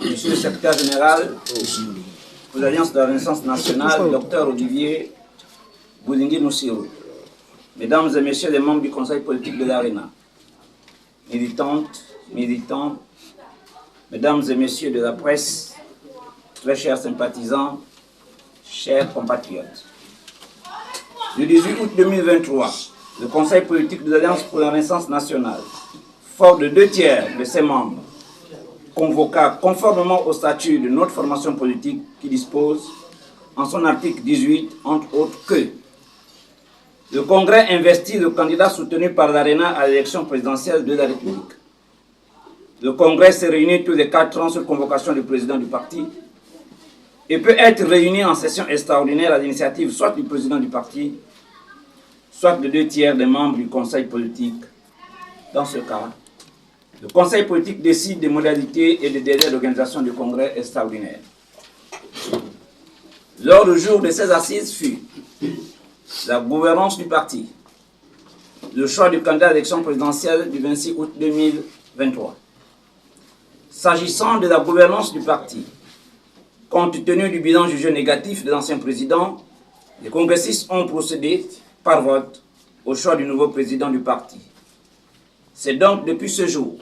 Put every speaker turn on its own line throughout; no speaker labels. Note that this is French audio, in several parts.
Monsieur le secrétaire général de l'Alliance de la Renaissance nationale, Dr Olivier Boulingui Moussirou, Mesdames et Messieurs les membres du Conseil politique de l'ARENA, militantes, militants, Mesdames et Messieurs de la presse, très chers sympathisants, chers compatriotes. Le 18 août 2023, le Conseil politique de l'Alliance pour la Renaissance nationale, fort de 2/3 de ses membres, convoqua conformément au statut de notre formation politique qui dispose, en son article 18, entre autres, que le Congrès investit le candidat soutenu par l'ARENA à l'élection présidentielle de la République. Le Congrès se réunit tous les 4 ans sur convocation du président du parti et peut être réuni en session extraordinaire à l'initiative soit du président du parti, soit de 2/3 des membres du Conseil politique. Dans ce cas, le Conseil politique décide des modalités et des délais d'organisation du Congrès extraordinaire. L'ordre du jour de ces assises fut la gouvernance du parti, le choix du candidat à l'élection présidentielle du 26 août 2023. S'agissant de la gouvernance du parti, compte tenu du bilan jugé négatif de l'ancien président, les congressistes ont procédé par vote au choix du nouveau président du parti. C'est donc depuis ce jour,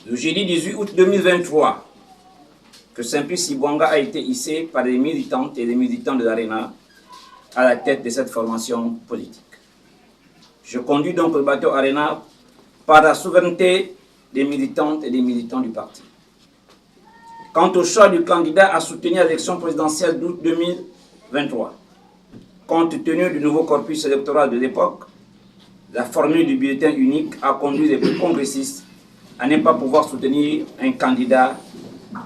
le jeudi 18 août 2023, que Simplice Ibwanga a été hissé par les militantes et les militants de l'ARENA à la tête de cette formation politique. Je conduis donc le bateau ARENA par la souveraineté des militantes et des militants du parti. Quant au choix du candidat à soutenir l'élection présidentielle d'août 2023, compte tenu du nouveau corpus électoral de l'époque, la formule du bulletin unique a conduit les congressistes à ne pas pouvoir soutenir un candidat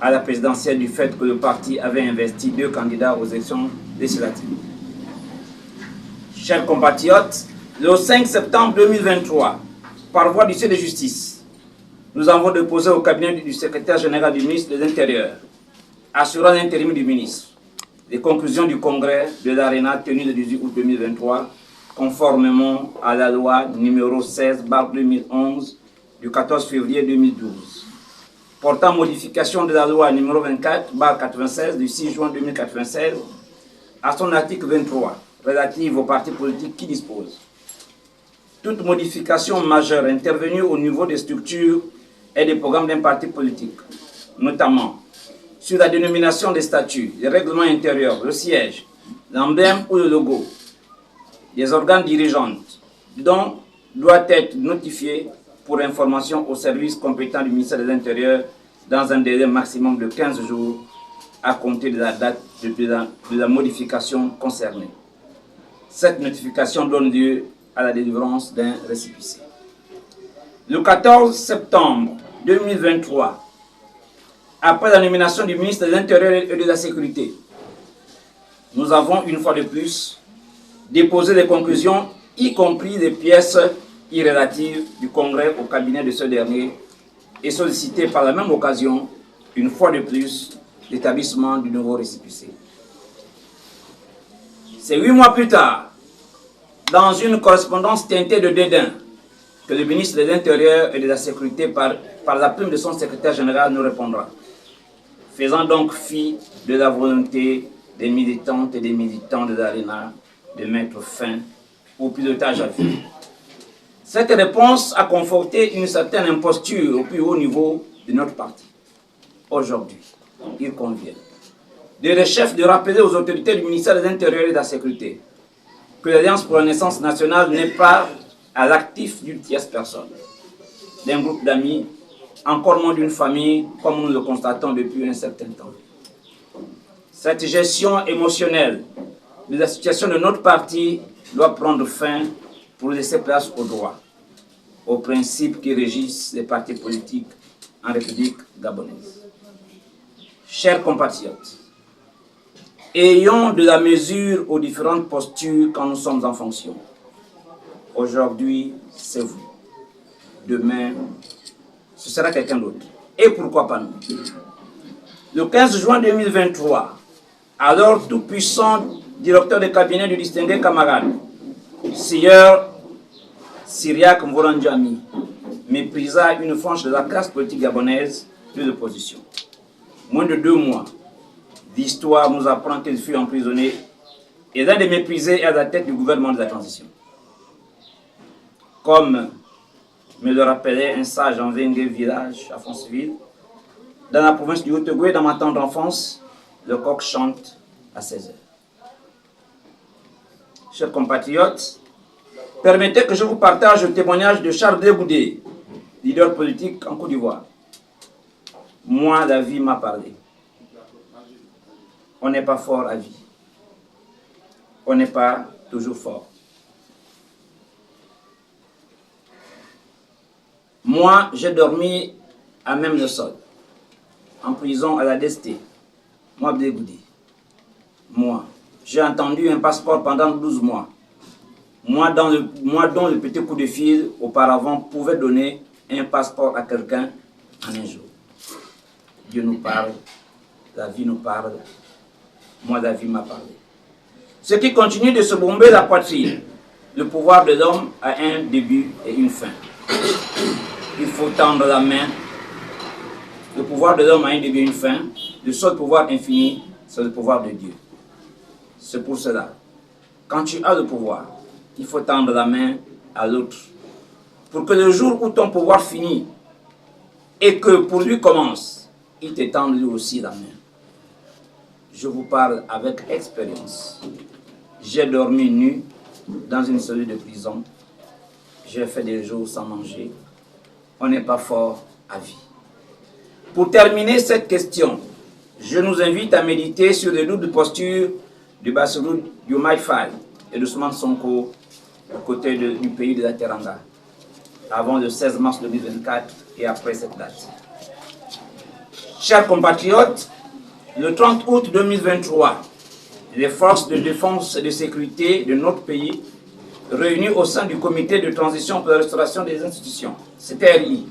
à la présidentielle du fait que le parti avait investi 2 candidats aux élections législatives. Chers compatriotes, le 5 septembre 2023, par voie du Conseil de justice, nous avons déposé au cabinet du secrétaire général du ministre de l'Intérieur, assurant l'intérim du ministre, les conclusions du congrès de l'ARENA tenu le 18 août 2023, conformément à la loi numéro 16/2011 du 14 février 2012, portant modification de la loi numéro 24/96 du 6 juin 2096 à son article 23, relative aux partis politiques qui dispose. Toute modification majeure intervenue au niveau des structures et des programmes d'un parti politique, notamment sur la dénomination des statuts, les règlements intérieurs, le siège, l'emblème ou le logo, des organes dirigeants, dont doit être notifié pour information au service compétent du ministère de l'Intérieur dans un délai maximum de 15 jours à compter de la date de la modification concernée. Cette notification donne lieu à la délivrance d'un récépissé. Le 14 septembre 2023, après la nomination du ministre de l'Intérieur et de la Sécurité, nous avons une fois de plus déposé les conclusions, y compris les pièces irrélatives du Congrès au cabinet de ce dernier et sollicité par la même occasion, une fois de plus, l'établissement du nouveau récépissé. C'est 8 mois plus tard, dans une correspondance teintée de dédain, que le ministre de l'Intérieur et de la Sécurité, par la plume de son secrétaire général, nous répondra, faisant donc fi de la volonté des militantes et des militants de l'ARENA de mettre fin au pilotage à vie. Cette réponse a conforté une certaine imposture au plus haut niveau de notre parti. Aujourd'hui, il convient de chefs de rappeler aux autorités du ministère de l'Intérieur et de la Sécurité que l'Alliance pour la Renaissance nationale n'est pas à l'actif d'une tierce personne, d'un groupe d'amis, encore moins d'une famille, comme nous le constatons depuis un certain temps. Cette gestion émotionnelle de la situation de notre parti doit prendre fin pour laisser place au droit, aux principes qui régissent les partis politiques en République gabonaise. Chers compatriotes, ayons de la mesure aux différentes postures quand nous sommes en fonction. Aujourd'hui, c'est vous. Demain, ce sera quelqu'un d'autre. Et pourquoi pas nous? Le 15 juin 2023, alors tout puissant directeur de cabinet du distingué camarade, Sieur Syriac Mvoranjami, méprisa une frange de la classe politique gabonaise de l'opposition. moins de 2 mois, l'histoire nous apprend qu'il fut emprisonné et d'être méprisé à la tête du gouvernement de la transition. Comme me le rappelait un sage en Vengue village à Fonceville, dans la province du Haut-Ogooué, dans ma tendre enfance, le coq chante à 16 heures. Chers compatriotes, permettez que je vous partage le témoignage de Charles Deboudé, leader politique en Côte d'Ivoire. Moi, la vie m'a parlé. On n'est pas fort à vie. On n'est pas toujours fort. Moi, j'ai dormi à même le sol, en prison à la Desté. Moi, Deboudé. Moi, j'ai entendu un passeport pendant 12 mois. Moi dont le petit coup de fil auparavant pouvait donner un passeport à quelqu'un en un jour. Dieu nous parle, la vie nous parle, moi la vie m'a parlé. Ce qui continue de se bomber la poitrine, le pouvoir de l'homme a un début et une fin. Il faut tendre la main. Le pouvoir de l'homme a un début et une fin. Le seul pouvoir infini, c'est le pouvoir de Dieu. C'est pour cela, quand tu as le pouvoir, il faut tendre la main à l'autre. Pour que le jour où ton pouvoir finit et que pour lui commence, il t'étende lui aussi la main. Je vous parle avec expérience. J'ai dormi nu dans une cellule de prison. J'ai fait des jours sans manger. On n'est pas fort à vie. Pour terminer cette question, je nous invite à méditer sur les doubles postures de Bassirou Diomaye Faye et d'Ousmane Sonko du côté du pays de la Teranga, avant le 16 mars 2024 et après cette date. Chers compatriotes, le 30 août 2023, les forces de défense et de sécurité de notre pays, réunies au sein du comité de transition pour la restauration des institutions, CTRI,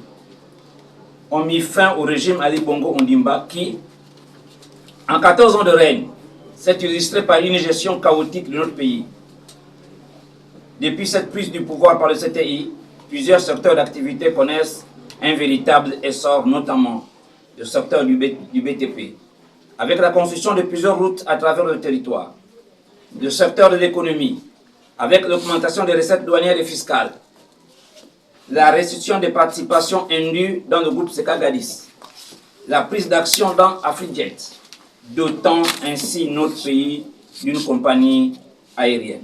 ont mis fin au régime Ali Bongo Ondimba qui, en 14 ans de règne, s'est illustré par une gestion chaotique de notre pays. Depuis cette prise du pouvoir par le CTI, plusieurs secteurs d'activité connaissent un véritable essor, notamment le secteur du BTP, avec la construction de plusieurs routes à travers le territoire, le secteur de l'économie, avec l'augmentation des recettes douanières et fiscales, la restitution des participations indues dans le groupe Sekagadis, la prise d'action dans Afrijet, dotant ainsi notre pays d'une compagnie aérienne,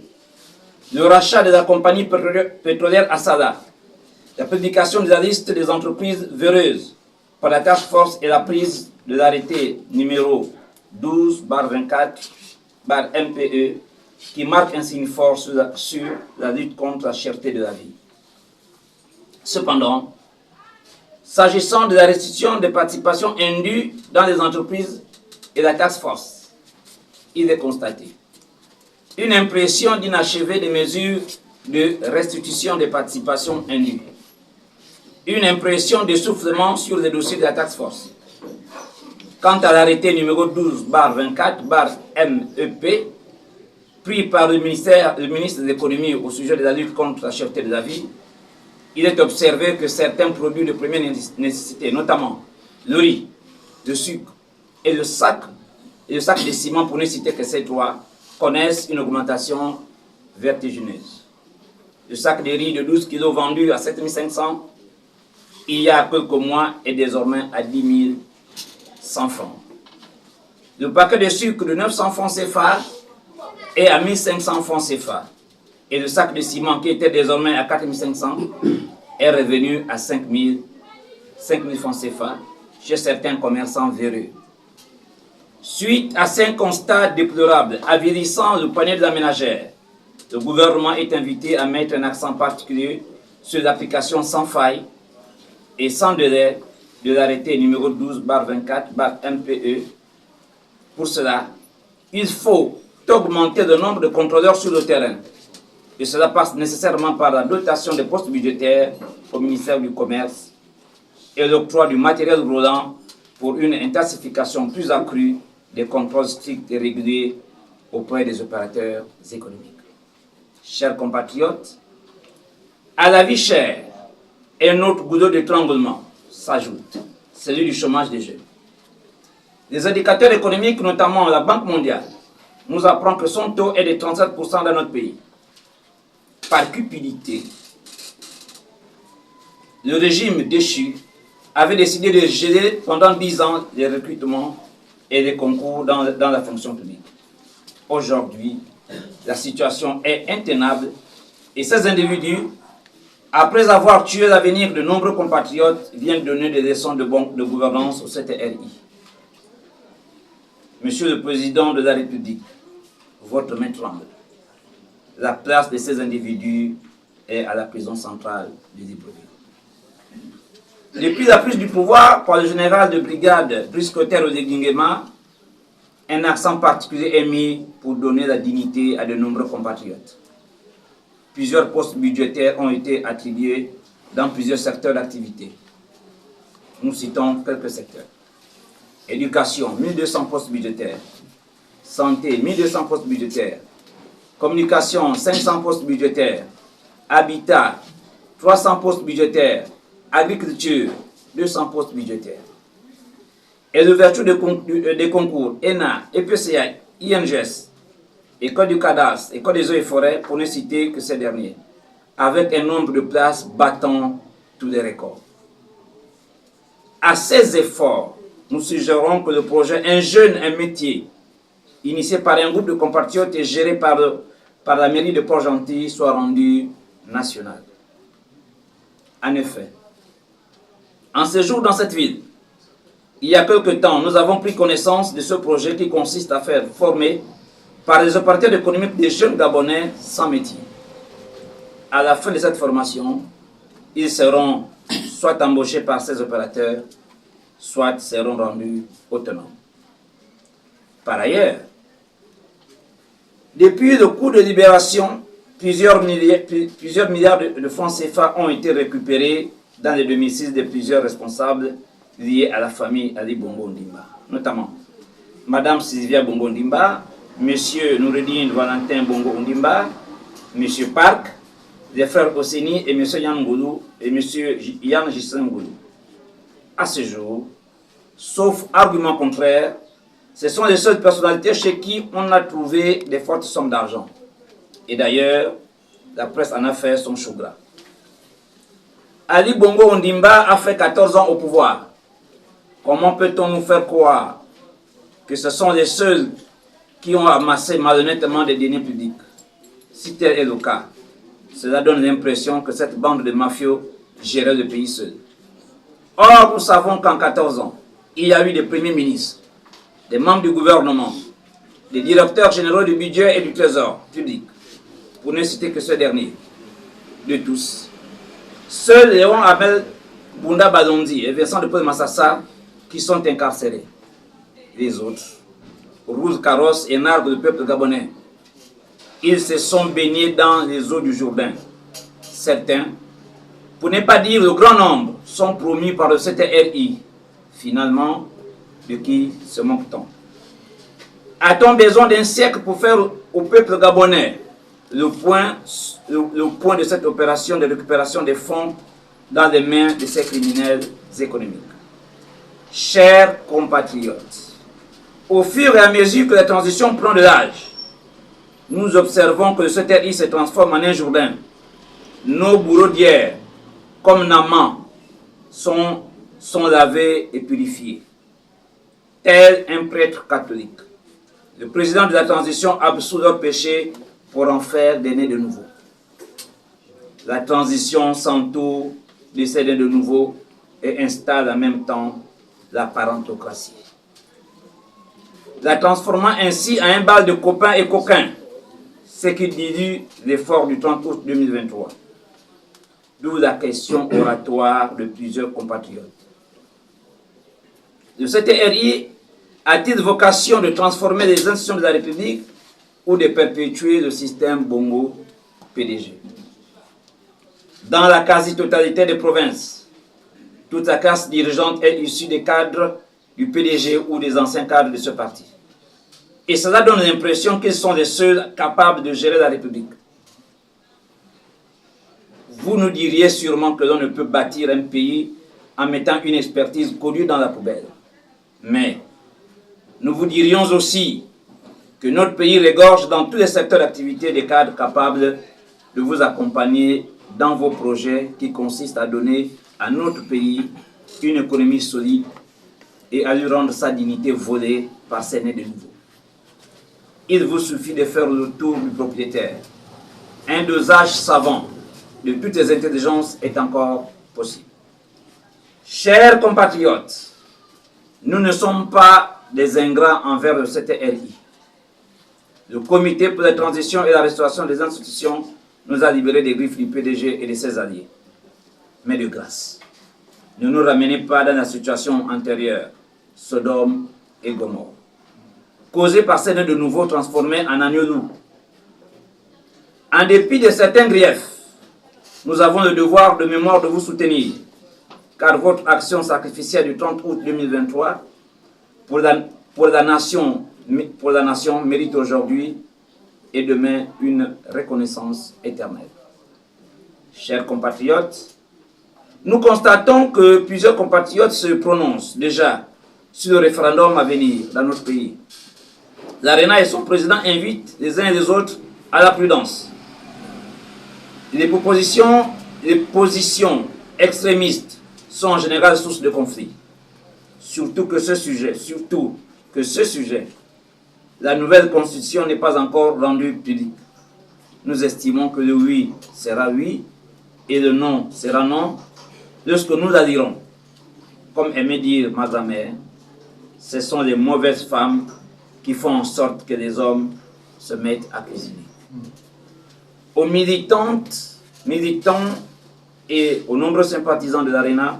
le rachat de la compagnie pétrolière Assala, la publication de la liste des entreprises véreuses par la Task Force et la prise de l'arrêté numéro 12/24/MPE qui marque un signe fort sur la lutte contre la cherté de la vie. Cependant, s'agissant de la restitution des participations indues dans les entreprises et la Task Force, il est constaté une impression d'inachevé des mesures de restitution des participations indues, une impression d'essoufflement sur les dossiers de la Task Force. Quant à l'arrêté numéro 12/24/MEP, pris par le ministre de l'économie au sujet de la lutte contre la cherté de la vie, il est observé que certains produits de première nécessité, notamment le riz, le sucre et le sac de ciment, pour ne citer que ces trois, connaissent une augmentation vertigineuse. Le sac de riz de 12 kg vendu à 7 500 il y a quelques mois est désormais à 10 100 francs. Le paquet de sucre de 900 francs CFA est à 1500 francs CFA. Et le sac de ciment qui était désormais à 4500 est revenu à 5000 francs CFA chez certains commerçants véreux. Suite à ces constats déplorables avilissant le panier de la ménagère, le gouvernement est invité à mettre un accent particulier sur l'application sans faille et sans délai de l'arrêté numéro 12/24/MPE. Pour cela, il faut augmenter le nombre de contrôleurs sur le terrain. Et cela passe nécessairement par la dotation des postes budgétaires au ministère du Commerce et l'octroi du matériel roulant pour une intensification plus accrue des contrôles stricts et réguliers auprès des opérateurs économiques. Chers compatriotes, à la vie chère, un autre goulot d'étranglement s'ajoute, celui du chômage des jeunes. Les indicateurs économiques, notamment la Banque mondiale, nous apprend que son taux est de 37% dans notre pays. Par cupidité, le régime déchu avait décidé de geler pendant 10 ans les recrutements et les concours dans la fonction publique. Aujourd'hui, la situation est intenable et ces individus, après avoir tué l'avenir de nombreux compatriotes, viennent donner des leçons de gouvernance au CTRI. Monsieur le Président de la République, votre main tremble. La place de ces individus est à la prison centrale de Libreville. Depuis la prise du pouvoir par le général de brigade Brice Clotaire Odeguingema, un accent particulier est mis pour donner la dignité à de nombreux compatriotes. Plusieurs postes budgétaires ont été attribués dans plusieurs secteurs d'activité. Nous citons quelques secteurs. Éducation, 1200 postes budgétaires. Santé, 1200 postes budgétaires. Communication, 500 postes budgétaires. Habitat, 300 postes budgétaires. Agriculture, 200 postes budgétaires. Et l'ouverture des concours ENA, EPCA, INGS, École du cadastre, École des eaux et forêts, pour ne citer que ces derniers, avec un nombre de places battant tous les records. À ces efforts, nous suggérons que le projet Un jeune, un métier, initié par un groupe de compatriotes et géré par la mairie de Port-Gentil, soit rendu national. En effet, en séjour dans cette ville, il y a quelque temps, nous avons pris connaissance de ce projet qui consiste à faire former par les opérateurs économiques des jeunes Gabonais sans métier. À la fin de cette formation, ils seront soit embauchés par ces opérateurs, soit seront rendus autonomes. Par ailleurs, depuis le coup de libération, plusieurs milliards de francs CFA ont été récupérés dans les 2006 de plusieurs responsables liés à la famille Ali Bongo Ondimba, notamment Madame Sylvia Bongo Ondimba, Monsieur Noureddine Valentin Bongo Ondimba, Monsieur Park, les frères Oseni et Monsieur Yann Ngoulou et Monsieur Yann Gislain Ngoulou. À ce jour, sauf argument contraire, ce sont les seules personnalités chez qui on a trouvé des fortes sommes d'argent. Et d'ailleurs, la presse en a fait son chou gras. Ali Bongo Ondimba a fait 14 ans au pouvoir. Comment peut-on nous faire croire que ce sont les seuls qui ont amassé malhonnêtement des deniers publics? Si tel est le cas, cela donne l'impression que cette bande de mafieux gérait le pays seul. Or, nous savons qu'en 14 ans, il y a eu des premiers ministres, des membres du gouvernement, des directeurs généraux du budget et du trésor public, pour ne citer que ce dernier, de tous. Seuls Léon Abel Bunda Badondi et Vincent de Paul Massassa qui sont incarcérés. Les autres, Rouge Carrosse et Nargue du peuple gabonais, ils se sont baignés dans les eaux du Jourdain. Certains, pour ne pas dire le grand nombre, sont promus par le CTRI. Finalement, de qui se moque-t-on? A-t-on besoin d'un siècle pour faire au peuple gabonais le point de cette opération de récupération des fonds dans les mains de ces criminels économiques? Chers compatriotes, au fur et à mesure que la transition prend de l'âge, nous observons que le CTRI se transforme en un Jourdain. Nos bourreaux d'hier, comme Naman, sont lavés et purifiés. Tel un prêtre catholique, le président de la transition absout leurs péchés pour en faire des nés de nouveau. La transition s'entoure de ces nés de nouveau et installe en même temps la parentocratie, la transformant ainsi en un bal de copains et coquins, ce qui dilue l'effort du 30 août 2023. D'où la question oratoire de plusieurs compatriotes. Le CTRI a-t-il vocation de transformer les institutions de la République ou de perpétuer le système Bongo-PDG? Dans la quasi-totalité des provinces, toute la classe dirigeante est issue des cadres du PDG ou des anciens cadres de ce parti. Et cela donne l'impression qu'ils sont les seuls capables de gérer la République. Vous nous diriez sûrement que l'on ne peut bâtir un pays en mettant une expertise connue dans la poubelle. Mais nous vous dirions aussi que notre pays regorge dans tous les secteurs d'activité des cadres capables de vous accompagner dans vos projets qui consistent à donner à notre pays une économie solide et à lui rendre sa dignité volée par ses nés de nouveau. Il vous suffit de faire le tour du propriétaire. Un dosage savant de toutes les intelligences est encore possible. Chers compatriotes, nous ne sommes pas des ingrats envers le CTRI. Le Comité pour la transition et la restauration des institutions nous a libérés des griffes du PDG et de ses alliés. Mais de grâce, ne nous ramenez pas dans la situation antérieure, Sodome et Gomorrhe, causée par celle de nouveau transformés en agneaux loups. En dépit de certains griefs, nous avons le devoir de mémoire de vous soutenir, car votre action sacrificielle du 30 août 2023 pour la nation mérite aujourd'hui et demain une reconnaissance éternelle. Chers compatriotes, nous constatons que plusieurs compatriotes se prononcent déjà sur le référendum à venir dans notre pays. L'ARENA et son président invitent les uns et les autres à la prudence. Les positions extrémistes sont en général source de conflits. Surtout que ce sujet, la nouvelle constitution n'est pas encore rendue publique. Nous estimons que le oui sera oui et le non sera non lorsque nous la dirons. Comme aimait dire ma grand-mère, ce sont les mauvaises femmes qui font en sorte que les hommes se mettent à cuisiner. Aux militants et aux nombreux sympathisants de l'ARENA,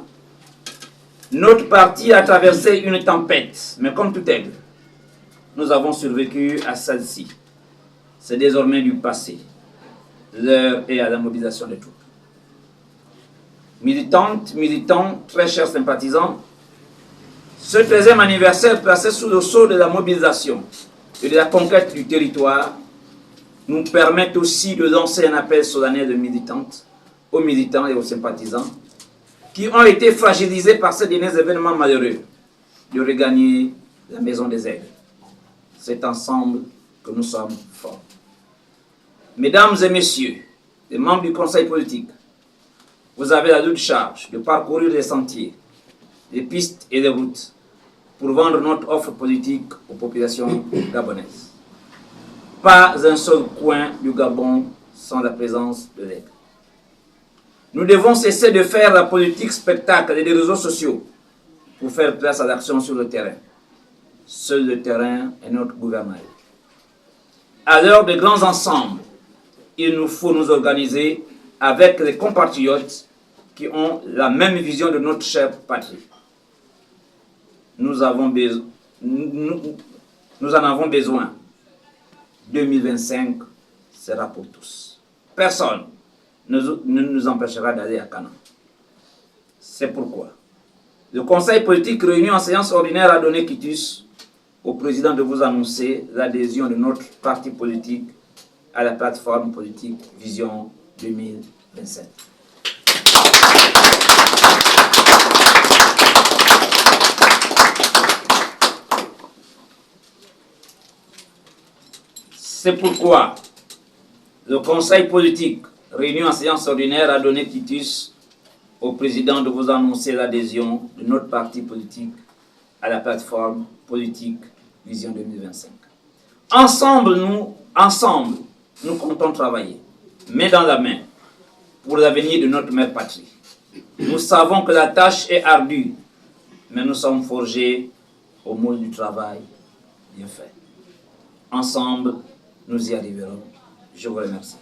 notre parti a traversé une tempête, mais comme tout aigle, nous avons survécu à celle-ci. C'est désormais du passé. L'heure est à la mobilisation des troupes. Militantes, militants, très chers sympathisants, ce 13e anniversaire placé sous le sceau de la mobilisation et de la conquête du territoire nous permet aussi de lancer un appel solennel de militantes, aux militants et aux sympathisants qui ont été fragilisés par ces derniers événements malheureux, de regagner la maison des aigles. C'est ensemble que nous sommes forts. Mesdames et messieurs, les membres du Conseil politique, vous avez la lourde charge de parcourir les sentiers, les pistes et les routes pour vendre notre offre politique aux populations gabonaises. Pas un seul coin du Gabon sans la présence de l'aigle. Nous devons cesser de faire la politique spectacle et des réseaux sociaux pour faire place à l'action sur le terrain. Seul le terrain est notre gouvernail. À l'heure des grands ensembles, il nous faut nous organiser avec les compatriotes qui ont la même vision de notre chère patrie. Nous en avons besoin. 2025 sera pour tous. Personne ne nous empêchera d'aller à Canaan. C'est pourquoi le Conseil politique réuni en séance ordinaire a donné quitus au président de vous annoncer l'adhésion de notre parti politique à la plateforme politique Vision 2027. C'est pourquoi le Conseil politique réuni en séance ordinaire a donné quitus au président de vous annoncer l'adhésion de notre parti politique à la plateforme politique Vision 2025. Ensemble, nous comptons travailler, main dans la main, pour l'avenir de notre mère patrie. Nous savons que la tâche est ardue, mais nous sommes forgés au moule du travail bien fait. Ensemble, nous y arriverons. Je vous remercie.